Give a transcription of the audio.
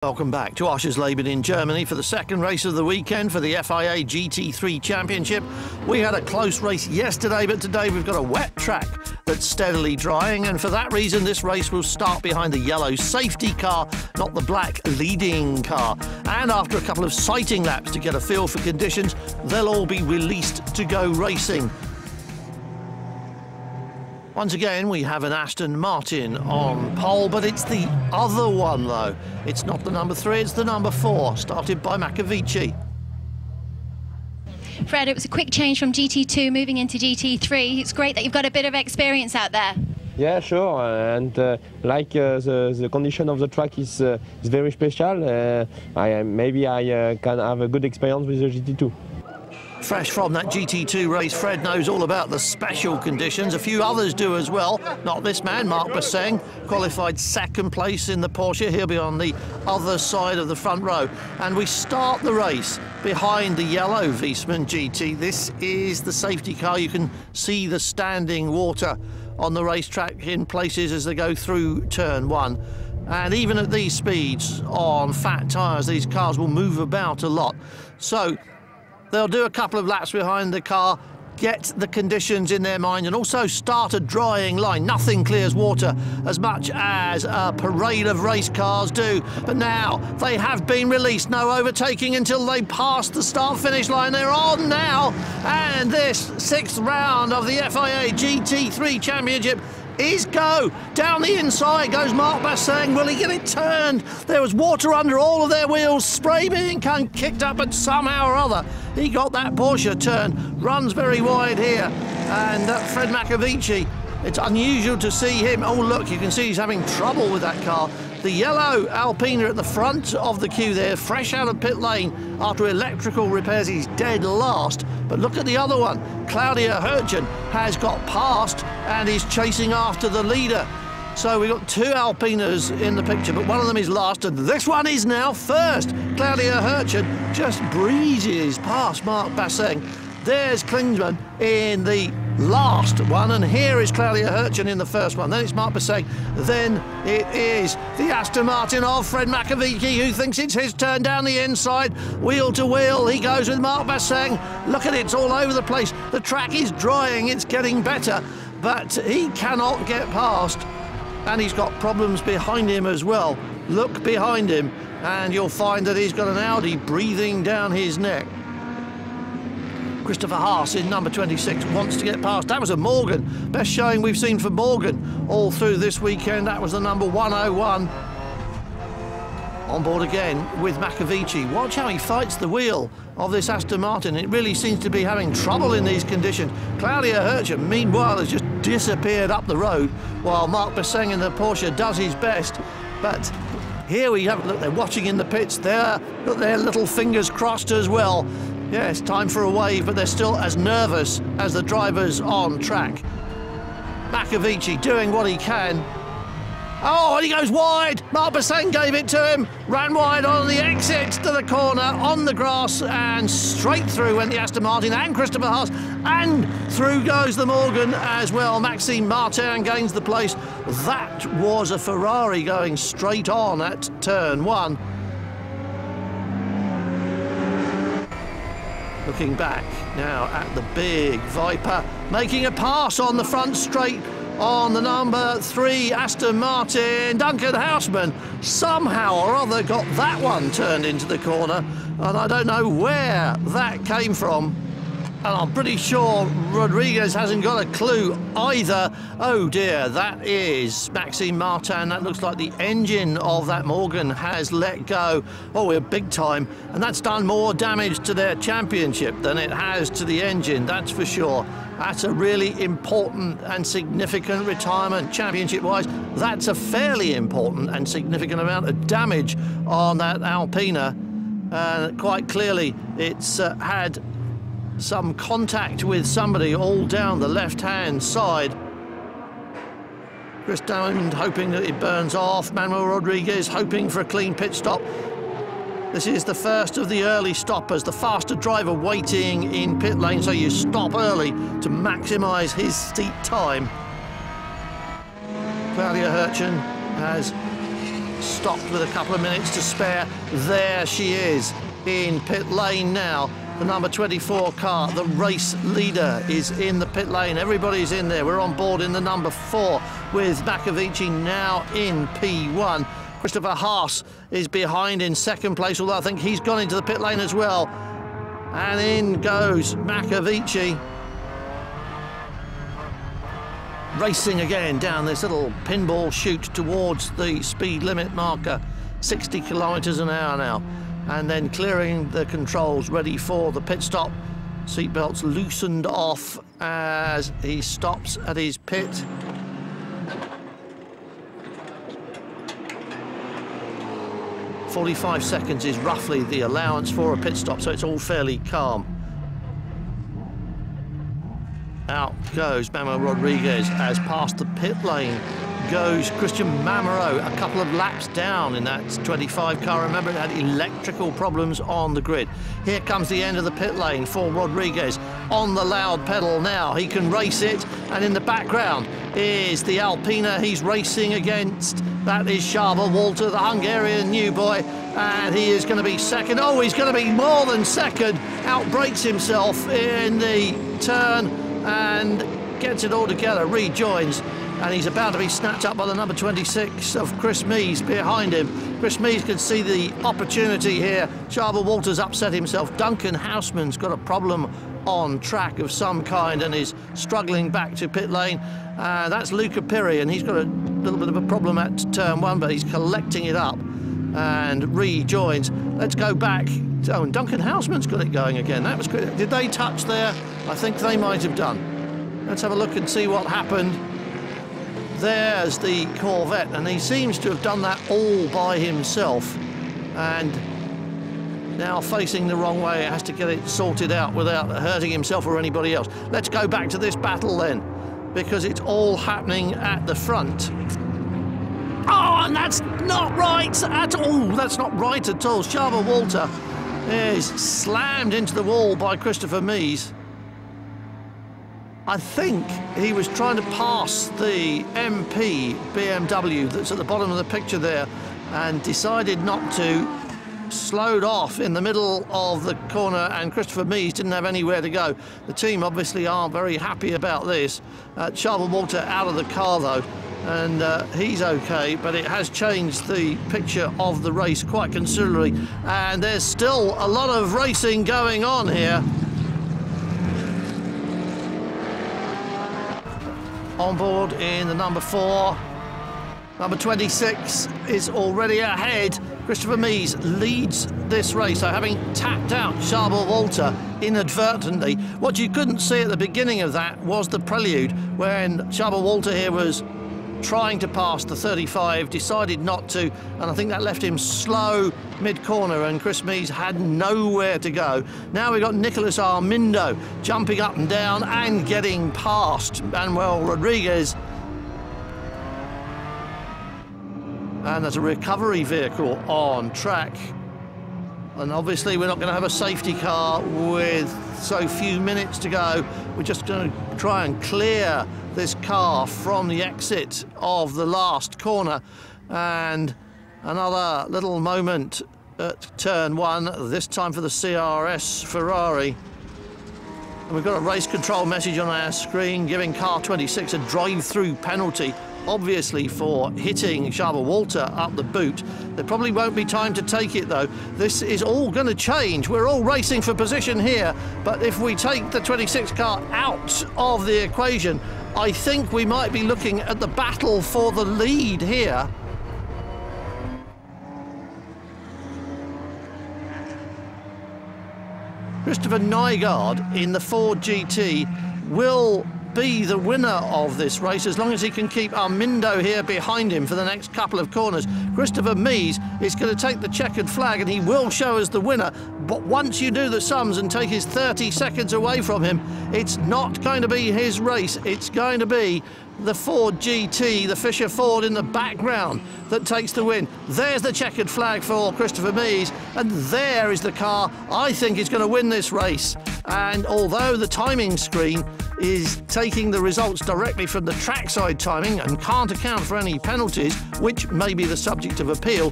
Welcome back to Oschersleben in Germany for the second race of the weekend for the FIA GT3 Championship. We had a close race yesterday, but today we've got a wet track that's steadily drying, and for that reason this race will start behind the yellow safety car, not the black leading car. And after a couple of sighting laps to get a feel for conditions, they'll all be released to go racing. Once again, we have an Aston Martin on pole, but it's the other one, though. It's not the number 3, it's the number 4, started by Hexis. Fred, it was a quick change from GT2 moving into GT3. It's great that you've got a bit of experience out there. Yeah, sure, and the condition of the track is very special. Maybe I can have a good experience with the GT2. Fresh from that GT2 race, Fred knows all about the special conditions. A few others do as well. Not this man, Marc Basseng, qualified second place in the Porsche. He'll be on the other side of the front row. And we start the race behind the yellow Wiesmann GT. This is the safety car. You can see the standing water on the racetrack in places as they go through turn 1. And even at these speeds on fat tyres, these cars will move about a lot. So they'll do a couple of laps behind the car, get the conditions in their mind, and also start a drying line. Nothing clears water as much as a parade of race cars do. But now they have been released. No overtaking until they pass the start-finish line. They're on now. And this 6th round of the FIA GT3 Championship is go. Down the inside goes Marc Basseng. Will he get it turned? There was water under all of their wheels, spray being kicked up, but somehow or other he got that Porsche turn. Runs very wide here. And Fred Hexis, it's unusual to see him. Oh, look, you can see he's having trouble with that car. The yellow Alpina at the front of the queue there, fresh out of pit lane after electrical repairs. He's dead last. But look at the other one. Claudia Hürtgen has got past and is chasing after the leader. So we've got 2 Alpinas in the picture, but one of them is last, and this one is now first. Claudia Hürtgen just breezes past Marc Basseng. There's Klinsmann in the last one, and here is Claudia Hürtgen in the first one. Then it's Marc Basseng. Then it is the Aston Martin of Fred Hexis, who thinks it's his turn down the inside. Wheel to wheel, he goes with Marc Basseng. Look at it, it's all over the place. The track is drying, it's getting better, but he cannot get past. And he's got problems behind him as well. Look behind him, and you'll find that he's got an Audi breathing down his neck. Christopher Haas in number 26 wants to get past. That was a Morgan. Best showing we've seen for Morgan all through this weekend. That was the number 101. On board again with Hexis. Watch how he fights the wheel of this Aston Martin. It really seems to be having trouble in these conditions. Claudia Hürtgen, meanwhile, has just disappeared up the road while Marc Basseng in the Porsche does his best. But here we have, look, they're watching in the pits. They're got their little fingers crossed as well. Yes, time for a wave, but they're still as nervous as the drivers on track. Hexis doing what he can. Oh, and he goes wide. Marc Basseng gave it to him. Ran wide on the exit to the corner, on the grass, and straight through went the Aston Martin and Christopher Haas. And through goes the Morgan as well. Maxime Martin gains the place. That was a Ferrari going straight on at turn 1. Looking back now at the big Viper, making a pass on the front straight on the number 3 Aston Martin. Duncan Houseman somehow or other got that one turned into the corner, and I don't know where that came from. And I'm pretty sure Rodriguez hasn't got a clue either. Oh dear, that is Maxime Martin. That looks like the engine of that Morgan has let go. Oh, we're big time. And that's done more damage to their championship than it has to the engine, that's for sure. That's a really important and significant retirement championship-wise. That's a fairly important and significant amount of damage on that Alpina. Quite clearly, it's had some contact with somebody all down the left-hand side. Chris Diamond hoping that it burns off. Manuel Rodriguez hoping for a clean pit stop. This is the first of the early stoppers, the faster driver waiting in pit lane, so you stop early to maximise his seat time. Claudia Hürtgen has stopped with a couple of minutes to spare. There she is in pit lane now. The number 24 car, the race leader, is in the pit lane. Everybody's in there. We're on board in the number 4 with Makovici now in P1. Christopher Haas is behind in second place, although I think he's gone into the pit lane as well. And in goes Makovici. Racing again down this little pinball chute towards the speed limit marker, 60 kilometres an hour now. And then clearing the controls, ready for the pit stop. Seatbelts loosened off as he stops at his pit. "45 seconds is roughly the allowance for a pit stop, so it's all fairly calm." Out goes Manuel Rodriguez as past the pit lane goes Christian Mamero, a couple of laps down in that 25 car. Remember, it had electrical problems on the grid. Here comes the end of the pit lane for Rodriguez on the loud pedal now. He can race it, and in the background is the Alpina he's racing against. That is Schaber Walter, the Hungarian new boy, and he is going to be second. Oh, he's going to be more than second. Outbrakes himself in the turn and gets it all together, rejoins, and he's about to be snatched up by the number 26 of Chris Mees behind him. Chris Mees can see the opportunity here. Schaber Walter's upset himself. Duncan Houseman's got a problem on track of some kind and is struggling back to pit lane. That's Luca Piri, and he's got a little bit of a problem at turn 1, but he's collecting it up and rejoins. Let's go back. Oh, and Duncan Houseman's got it going again. That was good. Did they touch there? I think they might have done. Let's have a look and see what happened. There's the Corvette, and he seems to have done that all by himself, and now facing the wrong way, has to get it sorted out without hurting himself or anybody else. Let's go back to this battle then, because it's all happening at the front. Oh, and that's not right at all. That's not right at all. Schaber Walter is slammed into the wall by Christopher Mees. I think he was trying to pass the MP BMW that's at the bottom of the picture there and decided not to, slowed off in the middle of the corner, and Christopher Mees didn't have anywhere to go. The team obviously aren't very happy about this. Schaber Walter out of the car though, and he's okay, but it has changed the picture of the race quite considerably, and there's still a lot of racing going on here. On board in the number 4. Number 26 is already ahead. Christopher Mees leads this race, so having tapped out Schaber Walter inadvertently. What you couldn't see at the beginning of that was the prelude, when Schaber Walter here was trying to pass the 35, decided not to, and I think that left him slow mid-corner, and Chris Mees had nowhere to go. Now we've got Nicholas Armindo jumping up and down and getting past Manuel Rodriguez. And there's a recovery vehicle on track. And obviously we're not going to have a safety car with so few minutes to go. We're just going to try and clear this car from the exit of the last corner. And another little moment at turn 1, this time for the CRS Ferrari. And we've got a race control message on our screen giving car 26 a drive-through penalty, obviously for hitting Schaber Walter up the boot. There probably won't be time to take it though. This is all going to change. We're all racing for position here, but if we take the 26 car out of the equation, I think we might be looking at the battle for the lead here. Christopher Nygaard in the Ford GT will be the winner of this race as long as he can keep Armindo here behind him for the next couple of corners. Christopher Mees is going to take the checkered flag and he will show us the winner, but once you do the sums and take his 30 seconds away from him, it's not going to be his race. It's going to be the Ford GT, the Fisher Ford in the background, that takes the win. There's the checkered flag for Christopher Mees, and there is the car I think is going to win this race. And although the timing screen is taking the results directly from the trackside timing and can't account for any penalties, which may be the subject of appeal.